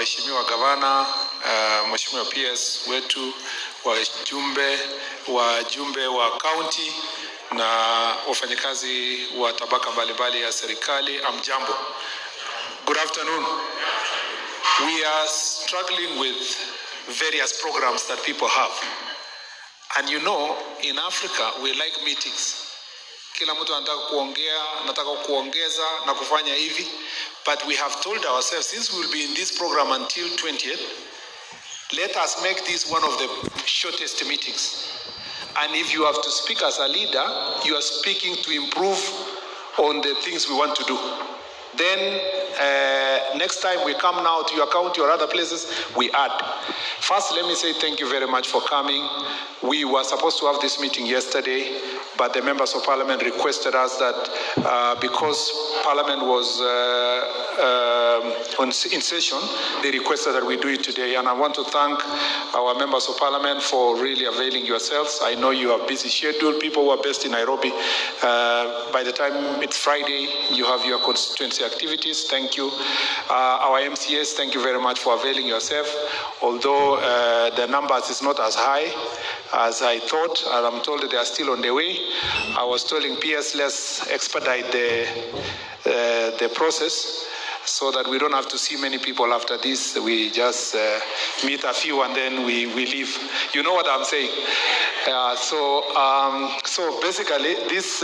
waheshimiwa gavana, mheshimiwa PS wetu, wajumbe wa county na wafanyakazi wa tabaka mbalimbali ya serikali, amjambo. Good afternoon. We are struggling with various programs that people have. And you know, in Africa, we like meetings. Kila mtu anataka kuongea, nataka kuongeza na kufanya hivi. But we have told ourselves, since we will be in this program until 20th, let us make this one of the shortest meetings. And if you have to speak as a leader, you are speaking to improve on the things we want to do. Then next time we come now to your county or other places, we add. First, let me say thank you very much for coming. We were supposed to have this meeting yesterday, but the members of parliament requested us that because parliament was in session, they requested that we do it today. And I want to thank our members of parliament for really availing yourselves. I know you have busy schedule. People who are based in Nairobi, by the time it's Friday, you have your constituency activities. Thank you. Our MCAs, thank you very much for availing yourself. Although the numbers is not as high as I thought, and I'm told that they are still on their way. I was telling PS, let's expedite the process so that we don't have to see many people after this. We just meet a few and then we leave. You know what I'm saying? So basically, this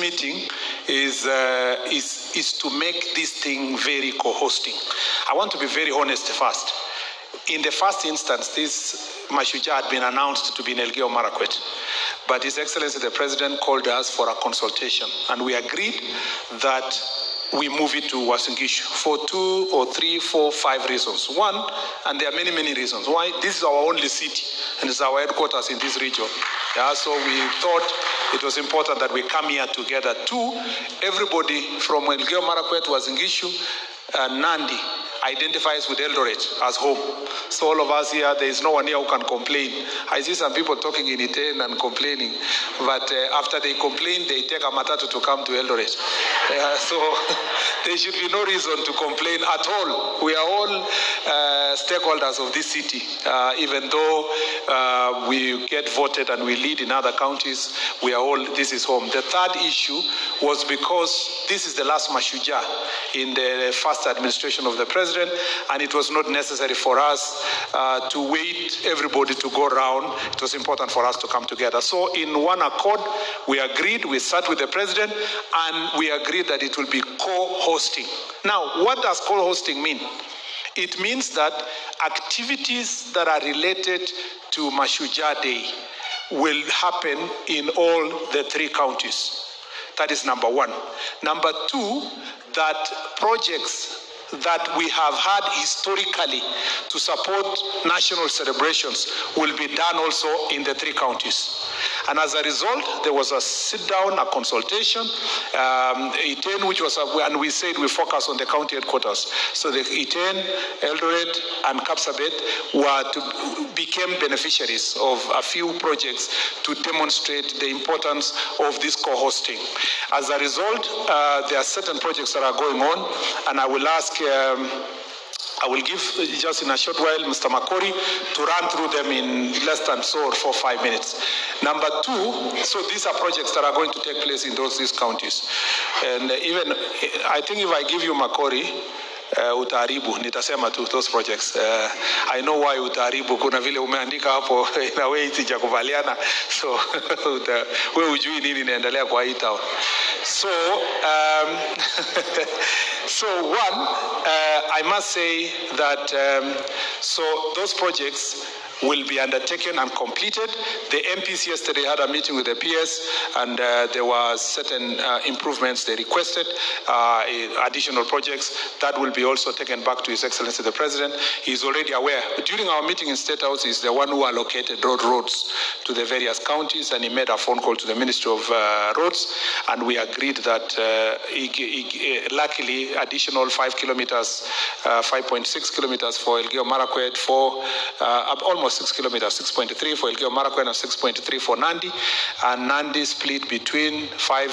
meeting is to make this thing very co-hosting. I want to be very honest first. In the first instance, this Mashujaa had been announced to be in Elgeyo Marakwet. But His Excellency the President called us for a consultation. And we agreed that we move it to Uasin Gishu for 2 or 3, 4, 5 reasons. One, and there are many, many reasons. Why? This is our only city, and it's our headquarters in this region. Yeah, so we thought it was important that we come here together. 2, everybody from Elgeyo Marakwet, Uasin Gishu, Nandi identifies with Eldoret as home. So all of us here, there is no one here who can complain. I see some people talking in Iten and complaining, but after they complain, they take a matatu to come to Eldoret. So there should be no reason to complain at all. We are all stakeholders of this city, even though we get voted and we lead in other counties, we are all, this is home. The third issue was because this is the last Mashujaa in the first administration of the president, and it was not necessary for us to wait everybody to go around. It was important for us to come together. So in one accord, we agreed, we sat with the president, and we agreed that it will be co-hosting. Now, what does co-hosting mean? It means that activities that are related to Mashujaa Day will happen in all the 3 counties. That is number 1. Number 2, that projects that we have had historically to support national celebrations will be done also in the 3 counties. And as a result, there was a sit-down, a consultation, Iten, which was, and we said we focus on the county headquarters. So the Iten, Eldoret, and Kapsabet became beneficiaries of a few projects to demonstrate the importance of this co-hosting. As a result, there are certain projects that are going on, and I will ask I will give just in a short while Mr. Makori to run through them in less than 4 or 5 minutes. Number 2, so these are projects that are going to take place in these counties. And even, I think if I give you Makori, utaharibu, nitasema tu those projects. I know why utaharibu, kuna vile umeandika hapo in a way sijakubaliana. So wewe hujui nini inaendelea kwa hii town. So so one, I must say that so those projects will be undertaken and completed. The MPs yesterday had a meeting with the PS, and there were certain improvements they requested, additional projects that will be also taken back to His Excellency the President. He's already aware. During our meeting in State House, he's the one who allocated roads to the various counties, and he made a phone call to the Ministry of Roads, and we agreed that luckily additional 5 kilometers, 5.6 kilometers for Elgeyo Marakwet, for almost 6 kilometers, 6.3 for Elgeyo Marakwet and 6.3 for Nandi, and Nandi split between 5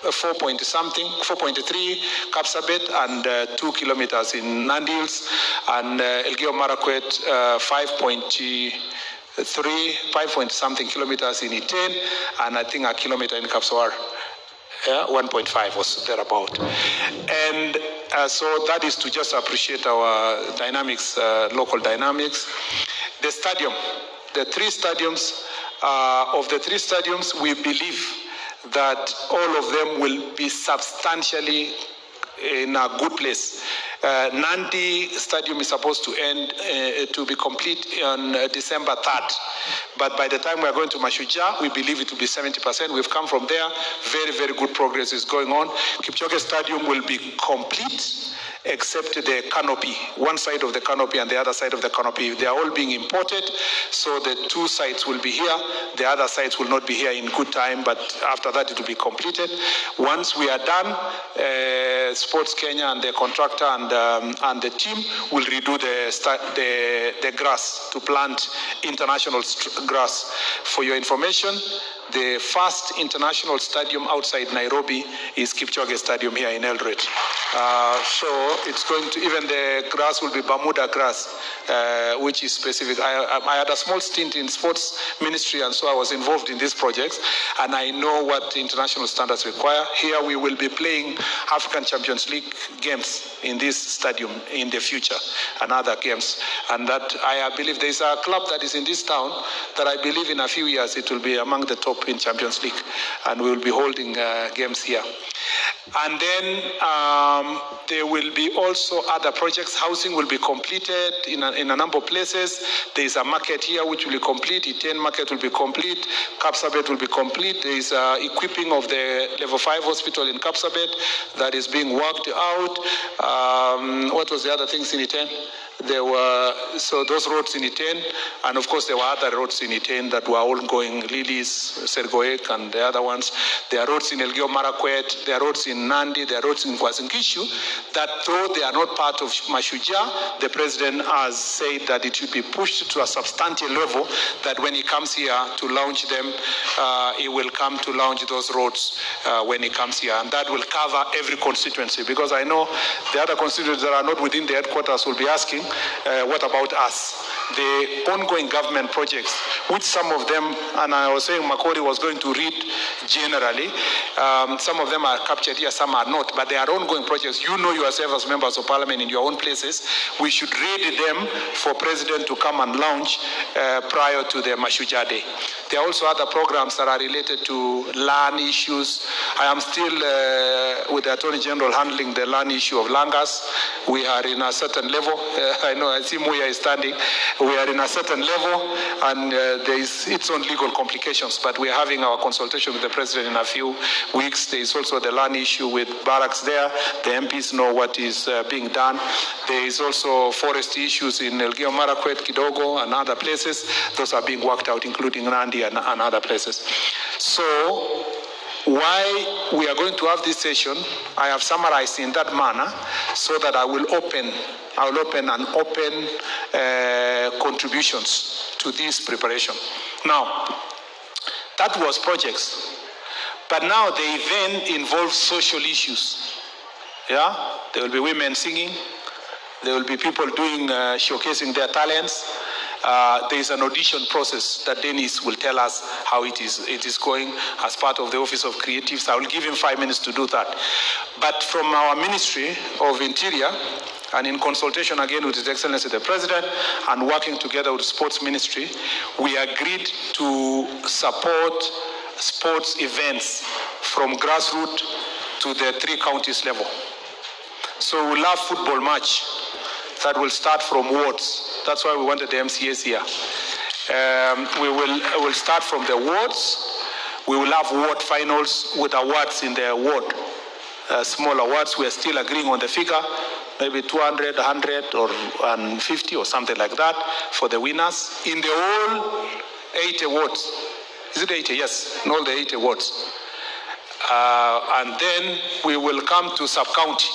4.3 Kapsabet, and 2 kilometers in Nandi and Elgeyo Marakwet 5.something kilometers in Iten, and I think a kilometer in Kapsawar. 1.5 was thereabout. And so that is to just appreciate our dynamics, local dynamics. The stadium, the 3 stadiums, of the 3 stadiums, we believe that all of them will be substantially in a good place. Nandi Stadium is supposed to end, to be complete on December 3rd. But by the time we are going to Mashujaa, we believe it will be 70%. We've come from there. Very, very good progress is going on. Kipchoge Stadium will be complete, except the canopy, one side of the canopy and the other side of the canopy. They are all being imported, so the 2 sides will be here. The other sides will not be here in good time, but after that it will be completed. Once we are done, Sports Kenya and the contractor and the team will redo the grass to plant international grass. For your information, the first international stadium outside Nairobi is Kipchoge Stadium here in Eldoret. So it's going to, even the grass will be Bermuda grass, which is specific. I had a small stint in sports ministry, and so I was involved in these projects, and I know what international standards require. Here we will be playing African Champions League games in this stadium in the future, and other games. And that I believe there is a club that is in this town that I believe in a few years it will be among the top in Champions League, and we will be holding games here. And then there will be also other projects. Housing will be completed in a number of places. There is a market here which will be complete. Iten market will be complete. Kapsabet will be complete. There is equipping of the level 5 hospital in Kapsabet that is being worked out. What was the other things in Iten? There were, so those roads in Iten, and of course there were other roads in Iten that were all going, Lilies, Sergoek, and the other ones. There are roads in Elgeyo Marakwet, there are roads in Nandi, there are roads in Uasin Gishu, that though they are not part of Mashujaa, the president has said that it should be pushed to a substantial level, that when he comes here to launch them, he will come to launch those roads when he comes here. And that will cover every constituency, because I know the other constituencies that are not within the headquarters will be asking, what about us? The ongoing government projects, which some of them, and I was saying Makori was going to read generally, some of them are captured here, some are not, but they are ongoing projects. You know yourself as members of parliament in your own places. We should ready them for president to come and launch prior to the Mashujaa Day. There are also other programs that are related to land issues. I am still with the Attorney General handling the land issue of Langas. We are in a certain level. I know, I see Muya is standing. We are in a certain level, and there is its own legal complications, but we are having our consultation with the president in a few weeks. There is also the land issue with barracks there. The MPs know what is being done. There is also forest issues in Elgeyo Marakwet, Kidogo, and other places. Those are being worked out, including Nandi and other places. So, why we are going to have this session, I have summarized in that manner, so that I will open contributions to this preparation. Now, that was projects, but now the event involves social issues. Yeah, there will be women singing, there will be people doing showcasing their talents. There is an audition process that Dennis will tell us how it is going as part of the Office of Creatives. I will give him 5 minutes to do that. But from our Ministry of Interior, and in consultation again with His Excellency the President, and working together with the Sports Ministry, we agreed to support sports events from grassroots to the 3 counties level. So we'll have football match that will start from wards. That's why we wanted the MCAs here. We will start from the wards. We will have ward finals with awards in the ward. Small awards, we are still agreeing on the figure, maybe 200, 100, or 150 or something like that for the winners. In the whole 8 awards. Is it 80? Yes, in all the 8 awards. And then we will come to sub-county.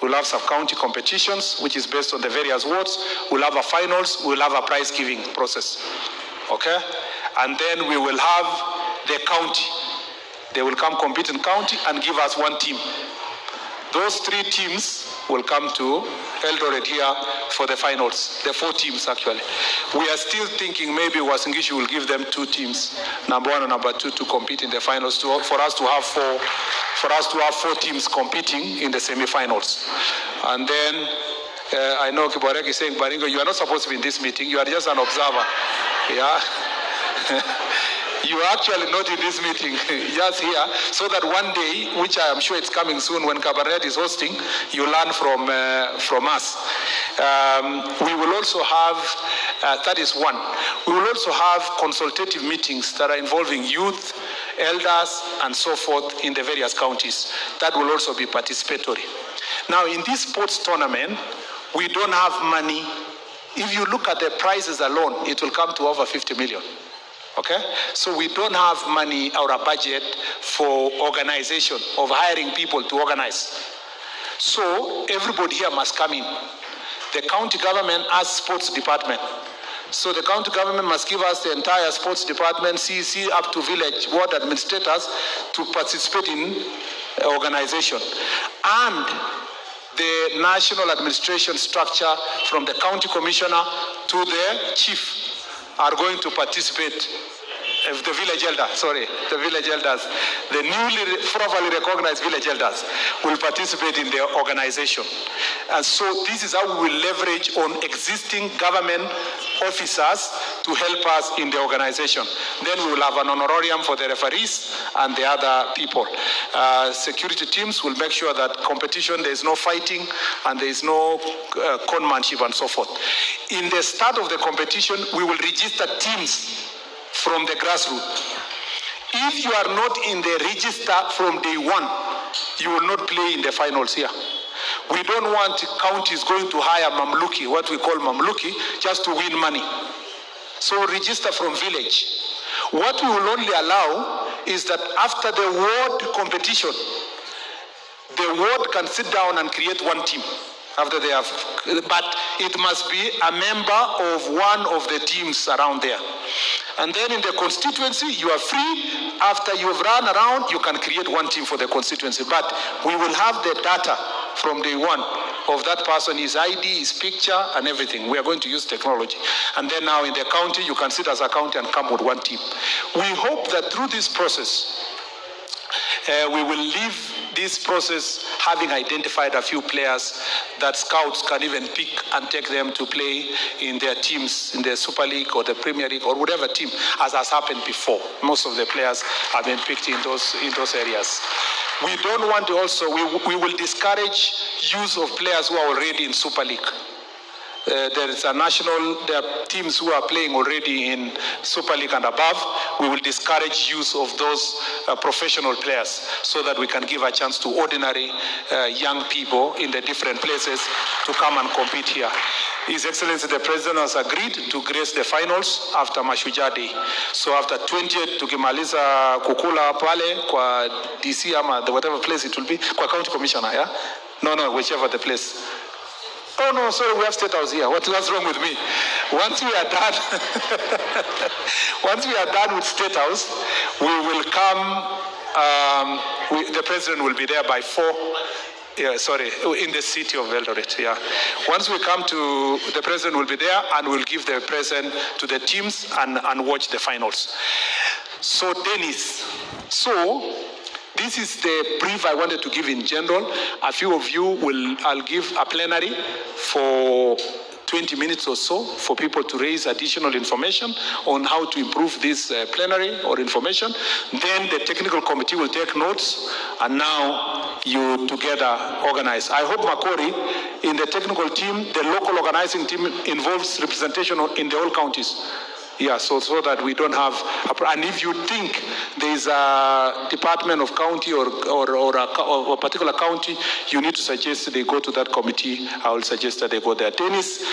We'll have sub-county competitions, which is based on the various wards. We'll have a finals. We'll have a prize-giving process. Okay? And then we will have the county. They will come compete in county and give us one team. Those 3 teams will come to Eldoret here for the finals. The 4 teams actually. We are still thinking maybe Uasin Gishu will give them 2 teams, number 1 and number 2, to compete in the finals. For us to have 4 teams competing in the semi-finals. And then I know Kiborek is saying, Baringo, you are not supposed to be in this meeting. You are just an observer. Yeah. You are actually not in this meeting, just here, so that one day, which I am sure it's coming soon, when Cabernet is hosting, you learn from us. We will also have, that is one, we will also have consultative meetings that are involving youth, elders, and so forth in the various counties. That will also be participatory. Now, in this sports tournament, we don't have money. If you look at the prizes alone, it will come to over 50 million. Okay? So we don't have money or a budget for organization, of hiring people to organize. So everybody here must come in. The county government has sports department. So the county government must give us the entire sports department, CEC up to village ward administrators to participate in organization. And the national administration structure from the county commissioner to the chief are going to participate. The village elders, the newly properly recognized village elders will participate in the organization. And so this is how we will leverage on existing government officers to help us in the organization. Then we will have an honorarium for the referees and the other people. Security teams will make sure that competition, there is no fighting and there is no conmanship and so forth. In the start of the competition, we will register teams from the grassroots. If you are not in the register from day 1, you will not play in the finals here. We don't want counties going to hire Mamluki, what we call Mamluki, just to win money. So register from village. What we will only allow is that after the ward competition, the ward can sit down and create one team. After they have, but it must be a member of one of the teams around there. And then in the constituency, you are free. After you have run around, you can create one team for the constituency. But we will have the data from day 1 of that person, his ID, his picture, and everything. We are going to use technology. And then now in the county, you can sit as a county and come with one team. We hope that through this process, we will leave this process having identified a few players that scouts can even pick and take them to play in their teams, in the Super League or the Premier League or whatever team, as has happened before. Most of the players have been picked in those areas. We don't want to also, we will discourage use of players who are already in Super League. There are teams who are playing already in Super League and above. We will discourage use of those professional players so that we can give a chance to ordinary young people in the different places to come and compete here. His Excellency the President has agreed to grace the finals after Mashujaa Day. So after 20th tukimaliza kukula pale kwa DC ama whatever place it will be, kwa county commissioner, yeah? No, whichever the place. Oh no, sorry, we have State House here. What's wrong with me? Once we are done, with State House, we will come. The President will be there by 4. Yeah, sorry, in the city of Eldoret. Yeah. Once we come to, the President will be there and we'll give the present to the teams and watch the finals. So Dennis, this is the brief I wanted to give in general. A few of you I'll give a plenary for 20 minutes or so for people to raise additional information on how to improve this plenary or information. Then the technical committee will take notes and now you together organize. I hope Makori, in the technical team, the local organizing team involves representation in the whole counties. Yeah, so that we don't have, and if you think there's a department of county or a particular county, you need to suggest they go to that committee. I will suggest that they go there. Dennis.